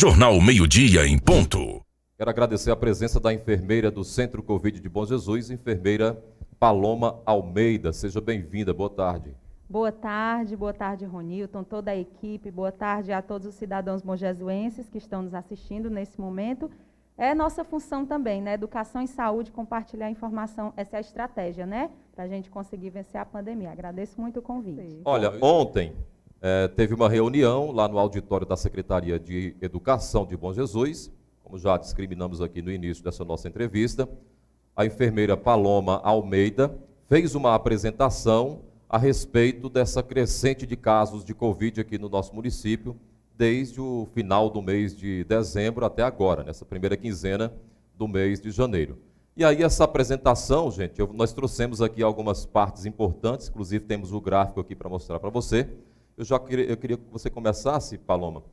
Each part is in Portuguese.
Jornal Meio-Dia em ponto. Quero agradecer a presença da enfermeira do Centro Covid de Bom Jesus, enfermeira Paloma Almeida. Seja bem-vinda, boa tarde. Boa tarde, Ronilton, toda a equipe, boa tarde a todos os cidadãos monjesuenses que estão nos assistindo nesse momento. É nossa função também, né? Educação e saúde, compartilhar informação, essa é a estratégia, né? Para a gente conseguir vencer a pandemia. Agradeço muito o convite. Olha, ontem teve uma reunião lá no auditório da Secretaria de Educação de Bom Jesus, como já discriminamos aqui no início dessa nossa entrevista. A enfermeira Paloma Almeida fez uma apresentação a respeito dessa crescente de casos de Covid aqui no nosso município, desde o final do mês de dezembro até agora, nessa primeira quinzena do mês de janeiro. E aí essa apresentação, gente, nós trouxemos aqui algumas partes importantes, inclusive temos o gráfico aqui para mostrar para você. Eu queria que você começasse, Paloma,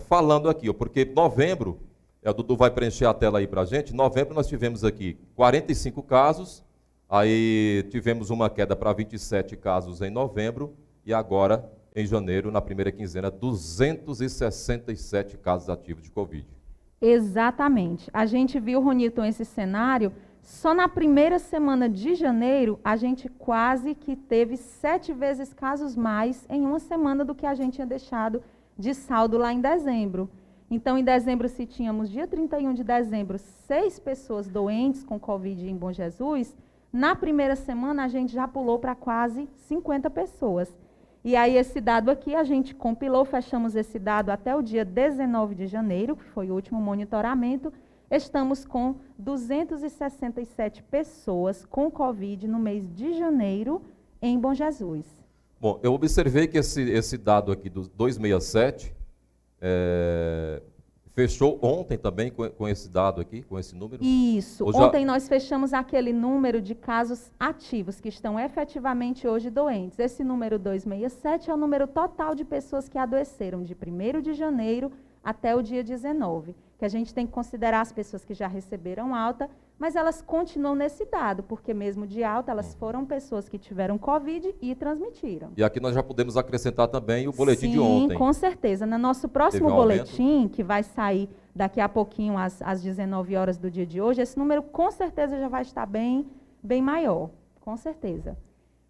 falando aqui, porque novembro, o Dudu vai preencher a tela aí para a gente, em novembro nós tivemos aqui 45 casos, aí tivemos uma queda para 27 casos em novembro, e agora, em janeiro, na primeira quinzena, 267 casos ativos de Covid. Exatamente. A gente viu, Ronilton, esse cenário, só na primeira semana de janeiro, a gente quase que teve 7 vezes casos mais em uma semana do que a gente tinha deixado de saldo lá em dezembro. Então, em dezembro, se tínhamos, dia 31 de dezembro, 6 pessoas doentes com Covid em Bom Jesus, na primeira semana a gente já pulou para quase 50 pessoas. E aí esse dado aqui a gente compilou, fechamos esse dado até o dia 19 de janeiro, que foi o último monitoramento. Estamos com 267 pessoas com Covid no mês de janeiro em Bom Jesus. Bom, eu observei que esse dado aqui dos 267 fechou ontem também com esse dado aqui, com esse número? Isso. Ontem nós fechamos aquele número de casos ativos que estão efetivamente hoje doentes. Esse número 267 é o número total de pessoas que adoeceram de 1º de janeiro até o dia 19, que a gente tem que considerar as pessoas que já receberam alta, mas elas continuam nesse dado, porque mesmo de alta, elas foram pessoas que tiveram Covid e transmitiram. E aqui nós já podemos acrescentar também o boletim de ontem. Sim, com certeza. No nosso próximo boletim, que vai sair daqui a pouquinho, às 19 horas do dia de hoje, esse número com certeza já vai estar bem maior, com certeza.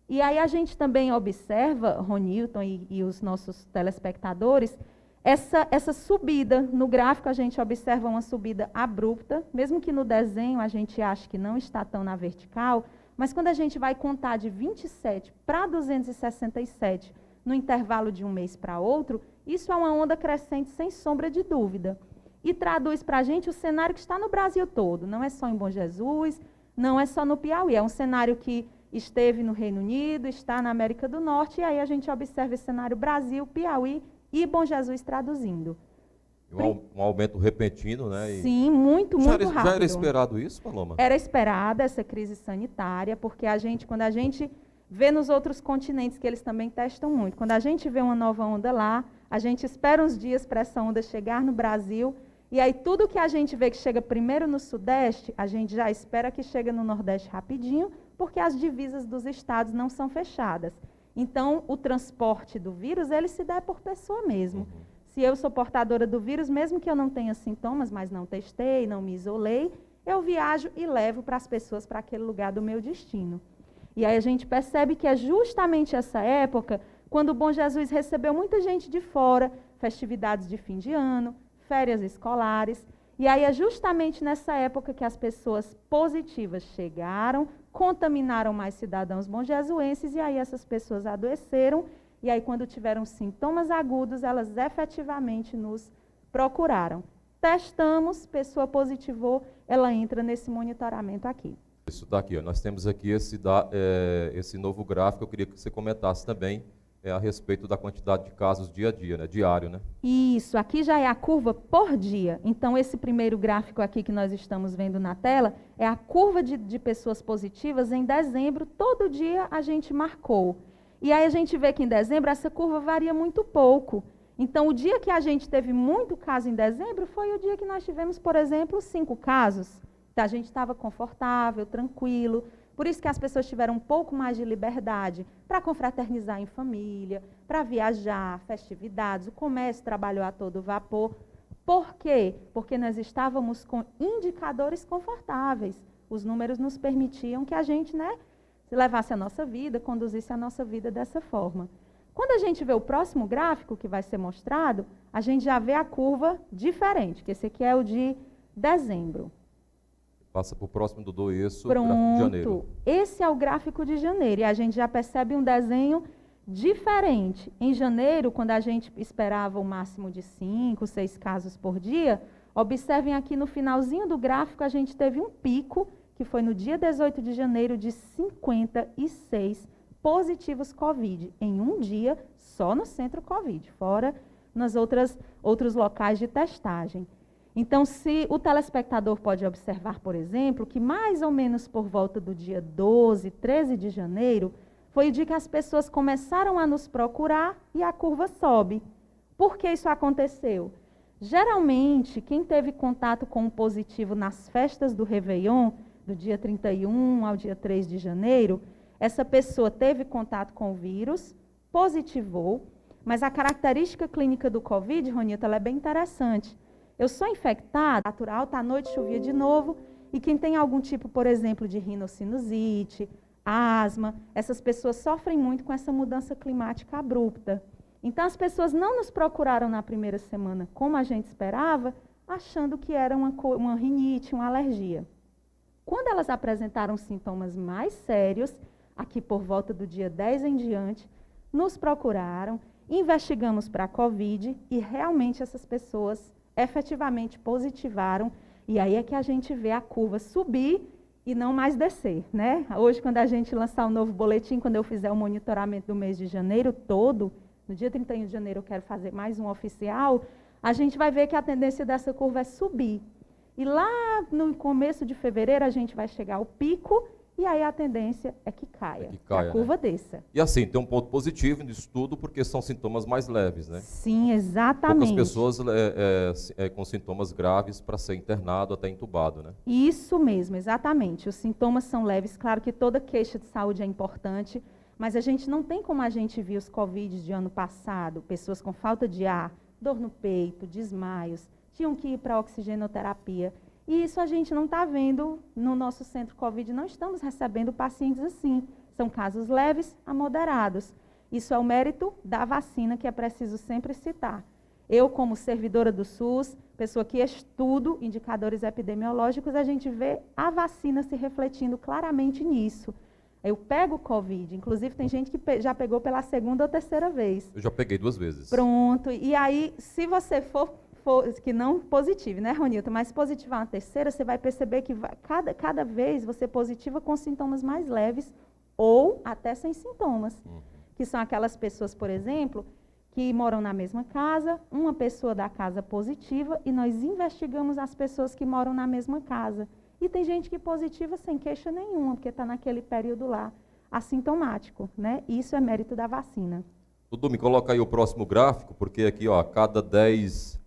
E aí a gente também observa, Ronilton e os nossos telespectadores, essa subida. No gráfico a gente observa uma subida abrupta, mesmo que no desenho a gente ache que não está tão na vertical, mas quando a gente vai contar de 27 para 267 no intervalo de um mês para outro, isso é uma onda crescente sem sombra de dúvida. E traduz para a gente o cenário que está no Brasil todo, não é só em Bom Jesus, não é só no Piauí, é um cenário que esteve no Reino Unido, está na América do Norte, e aí a gente observa esse cenário Brasil, Piauí e Bom Jesus traduzindo. Um aumento repentino, né? Sim, muito rápido. Já era esperado isso, Paloma? Era esperada essa crise sanitária, porque quando a gente vê nos outros continentes que eles também testam muito, quando a gente vê uma nova onda lá, a gente espera uns dias para essa onda chegar no Brasil, e aí tudo que a gente vê que chega primeiro no Sudeste, a gente já espera que chegue no Nordeste rapidinho, porque as divisas dos estados não são fechadas. Então, o transporte do vírus, ele se dá por pessoa mesmo. Se eu sou portadora do vírus, mesmo que eu não tenha sintomas, mas não testei, não me isolei, eu viajo e levo para as pessoas para aquele lugar do meu destino. E aí a gente percebe que é justamente essa época, quando o Bom Jesus recebeu muita gente de fora, festividades de fim de ano, férias escolares, e aí é justamente nessa época que as pessoas positivas chegaram, contaminaram mais cidadãos bonjesuenses, e aí essas pessoas adoeceram, e aí quando tiveram sintomas agudos, elas efetivamente nos procuraram. Testamos, pessoa positivou, ela entra nesse monitoramento aqui. Isso daqui, ó, nós temos aqui esse novo gráfico, eu queria que você comentasse também a respeito da quantidade de casos dia a dia, né? Diário, né? Isso, aqui já é a curva por dia. Então, esse primeiro gráfico aqui que nós estamos vendo na tela é a curva de pessoas positivas em dezembro. Todo dia a gente marcou. E aí a gente vê que em dezembro essa curva varia muito pouco. Então, o dia que a gente teve muito caso em dezembro foi o dia que nós tivemos, por exemplo, 5 casos. Então, a gente estava confortável, tranquilo. Por isso que as pessoas tiveram um pouco mais de liberdade para confraternizar em família, para viajar, festividades, o comércio trabalhou a todo vapor. Por quê? Porque nós estávamos com indicadores confortáveis. Os números nos permitiam que a gente, levasse a nossa vida, conduzisse a nossa vida dessa forma. Quando a gente vê o próximo gráfico que vai ser mostrado, a gente já vê a curva diferente, que esse aqui é o de dezembro. Passa para o próximo, Dudu, isso, Pronto. gráfico de janeiro. Esse é o gráfico de janeiro, e a gente já percebe um desenho diferente. Em janeiro, quando a gente esperava o máximo de 5, 6 casos por dia, observem aqui no finalzinho do gráfico, a gente teve um pico, que foi no dia 18 de janeiro, de 56 positivos Covid, em um dia, só no centro Covid, fora nos outros locais de testagem. Então, se o telespectador pode observar, por exemplo, que mais ou menos por volta do dia 12, 13 de janeiro, foi o dia que as pessoas começaram a nos procurar e a curva sobe. Por que isso aconteceu? Geralmente, quem teve contato com o positivo nas festas do Réveillon, do dia 31 ao dia 3 de janeiro, essa pessoa teve contato com o vírus, positivou, mas a característica clínica do Covid, Ronilton, ela é bem interessante. Eu sou infectada, natural, à noite chovia de novo, e quem tem algum tipo, por exemplo, de rinocinusite, asma, essas pessoas sofrem muito com essa mudança climática abrupta. Então, as pessoas não nos procuraram na primeira semana, como a gente esperava, achando que era uma rinite, uma alergia. Quando elas apresentaram sintomas mais sérios, aqui por volta do dia 10 em diante, nos procuraram, investigamos para a Covid e realmente essas pessoas efetivamente positivaram, e aí é que a gente vê a curva subir e não mais descer, né? Hoje, quando a gente lançar o novo boletim, quando eu fizer o monitoramento do mês de janeiro todo, no dia 31 de janeiro eu quero fazer mais um oficial, a gente vai ver que a tendência dessa curva é subir. E lá no começo de fevereiro a gente vai chegar ao pico, e aí a tendência é que caia, a curva desça. E assim, tem um ponto positivo nisso tudo, porque são sintomas mais leves, né? Sim, exatamente. Poucas pessoas com sintomas graves para ser internado, até entubado, né? Isso mesmo, exatamente. Os sintomas são leves, claro que toda queixa de saúde é importante, mas a gente não tem como a gente viu os Covid de ano passado, pessoas com falta de ar, dor no peito, desmaios, tinham que ir para a oxigenoterapia. E isso a gente não está vendo no nosso centro Covid, não estamos recebendo pacientes assim. São casos leves a moderados. Isso é o mérito da vacina que é preciso sempre citar. Eu, como servidora do SUS, pessoa que estudo indicadores epidemiológicos, a gente vê a vacina se refletindo claramente nisso. Eu pego o Covid, inclusive tem gente que já pegou pela segunda ou terceira vez. Eu já peguei 2 vezes. Pronto, e aí, se você for que não positivo, né, Ronilton? Mas positivar uma terceira, você vai perceber que cada vez você positiva com sintomas mais leves ou até sem sintomas. Que são aquelas pessoas, por exemplo, que moram na mesma casa, uma pessoa da casa positiva e nós investigamos as pessoas que moram na mesma casa. E tem gente que positiva sem queixa nenhuma, porque está naquele período lá assintomático, né? Isso é mérito da vacina. Dudu, me coloca aí o próximo gráfico, porque aqui, ó, cada 10...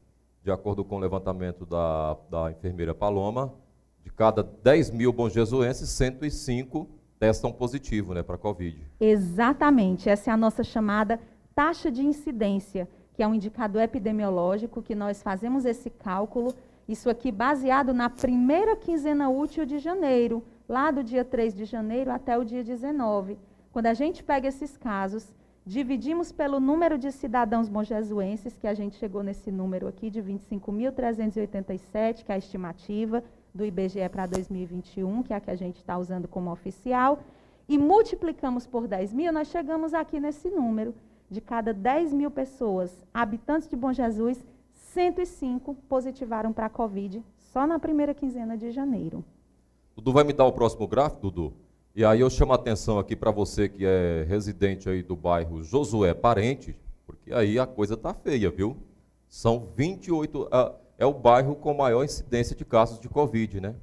De acordo com o levantamento da enfermeira Paloma, de cada 10 mil bonjesuenses, 105 testam positivo, né, para a Covid. Exatamente. Essa é a nossa chamada taxa de incidência, que é um indicador epidemiológico que nós fazemos esse cálculo, isso aqui baseado na primeira quinzena útil de janeiro, lá do dia 3 de janeiro até o dia 19. Quando a gente pega esses casos, dividimos pelo número de cidadãos bonjesuenses, que a gente chegou nesse número aqui de 25.387, que é a estimativa do IBGE para 2021, que é a que a gente está usando como oficial, e multiplicamos por 10 mil, nós chegamos aqui nesse número. De cada 10 mil pessoas, habitantes de Bom Jesus, 105 positivaram para a Covid, só na primeira quinzena de janeiro. Dudu vai me dar o próximo gráfico, Dudu? E aí eu chamo a atenção aqui para você que é residente aí do bairro Josué Parente, porque aí a coisa tá feia, viu? São 28, é o bairro com maior incidência de casos de Covid, né?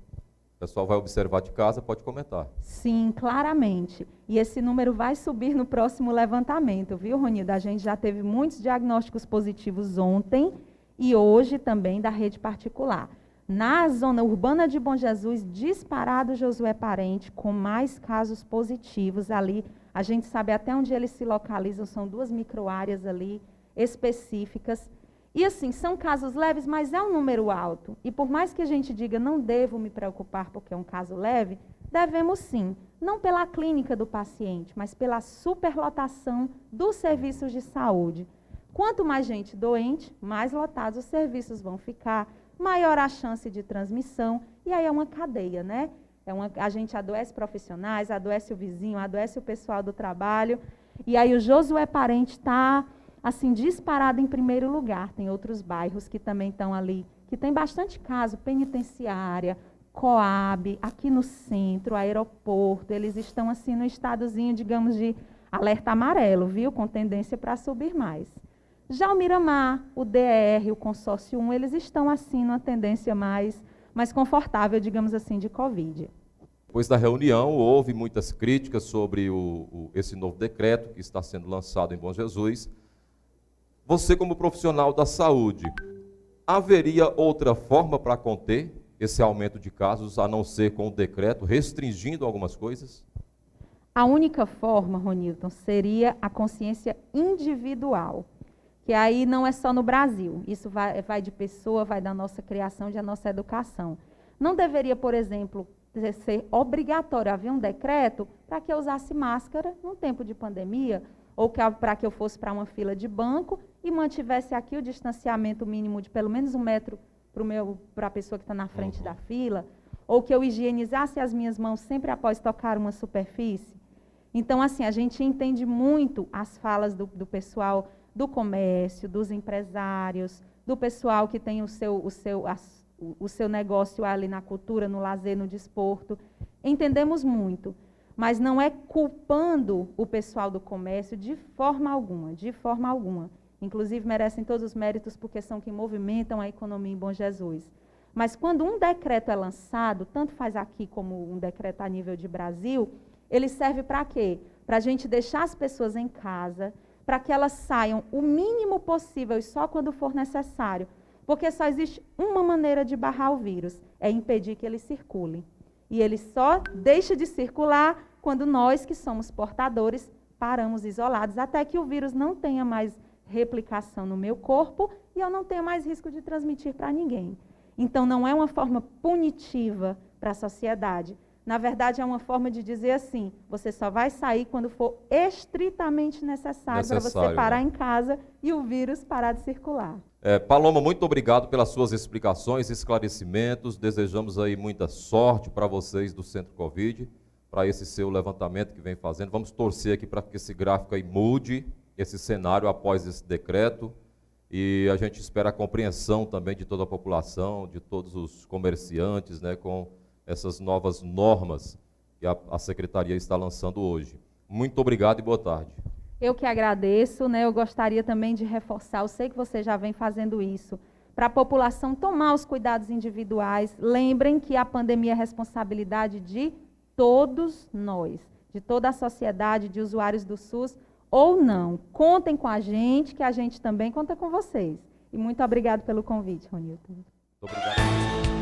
O pessoal vai observar de casa, pode comentar. Sim, claramente. E esse número vai subir no próximo levantamento, viu, Ronildo? A gente já teve muitos diagnósticos positivos ontem e hoje também da rede particular. Na zona urbana de Bom Jesus, disparado Josué Parente, com mais casos positivos ali. A gente sabe até onde eles se localizam, são 2 microáreas ali específicas. E assim, são casos leves, mas é um número alto. E por mais que a gente diga, não devo me preocupar porque é um caso leve, devemos sim. Não pela clínica do paciente, mas pela superlotação dos serviços de saúde. Quanto mais gente doente, mais lotados os serviços vão ficar, maior a chance de transmissão, e aí é uma cadeia, né? A gente adoece profissionais, adoece o vizinho, adoece o pessoal do trabalho, e aí o Josué Parente está, assim, disparado em primeiro lugar. Tem outros bairros que também estão ali, que tem bastante caso, penitenciária, Coab, aqui no centro, aeroporto, eles estão assim no estadozinho, digamos, de alerta amarelo, viu? Com tendência para subir mais. Já o Miramar, o DR, o Consórcio 1, eles estão assim numa tendência mais confortável, digamos assim, de Covid. Depois da reunião, houve muitas críticas sobre esse novo decreto que está sendo lançado em Bom Jesus. Você, como profissional da saúde, haveria outra forma para conter esse aumento de casos, a não ser com o decreto, restringindo algumas coisas? A única forma, Ronilton, seria a consciência individual, que aí não é só no Brasil. Isso vai de pessoa, vai da nossa criação, da nossa educação. Não deveria, por exemplo, ser obrigatório haver um decreto para que eu usasse máscara num tempo de pandemia, ou para que eu fosse para uma fila de banco e mantivesse aqui o distanciamento mínimo de pelo menos 1 metro para a pessoa que está na frente da fila, ou que eu higienizasse as minhas mãos sempre após tocar uma superfície. Então, assim, a gente entende muito as falas do pessoal do comércio, dos empresários, do pessoal que tem o seu negócio ali na cultura, no lazer, no desporto. Entendemos muito, mas não é culpando o pessoal do comércio de forma alguma, de forma alguma. Inclusive, merecem todos os méritos porque são que movimentam a economia em Bom Jesus. Mas quando um decreto é lançado, tanto faz aqui como um decreto a nível de Brasil, ele serve para quê? Para a gente deixar as pessoas em casa, para que elas saiam o mínimo possível e só quando for necessário. Porque só existe uma maneira de barrar o vírus, é impedir que ele circule. E ele só deixa de circular quando nós, que somos portadores, paramos isolados, até que o vírus não tenha mais replicação no meu corpo e eu não tenha mais risco de transmitir para ninguém. Então, não é uma forma punitiva para a sociedade. Na verdade, é uma forma de dizer assim, você só vai sair quando for estritamente necessário para você parar em casa e o vírus parar de circular. Paloma, muito obrigado pelas suas explicações, esclarecimentos. Desejamos aí muita sorte para vocês do Centro Covid, para esse seu levantamento que vem fazendo. Vamos torcer aqui para que esse gráfico aí mude, esse cenário após esse decreto, e a gente espera a compreensão também de toda a população, de todos os comerciantes, né, com essas novas normas que a Secretaria está lançando hoje. Muito obrigado e boa tarde. Eu que agradeço, né? Eu gostaria também de reforçar, eu sei que você já vem fazendo isso, para a população tomar os cuidados individuais. Lembrem que a pandemia é responsabilidade de todos nós, de toda a sociedade, de usuários do SUS ou não. Contem com a gente, que a gente também conta com vocês. E muito obrigado pelo convite, Ronilton. Muito obrigado.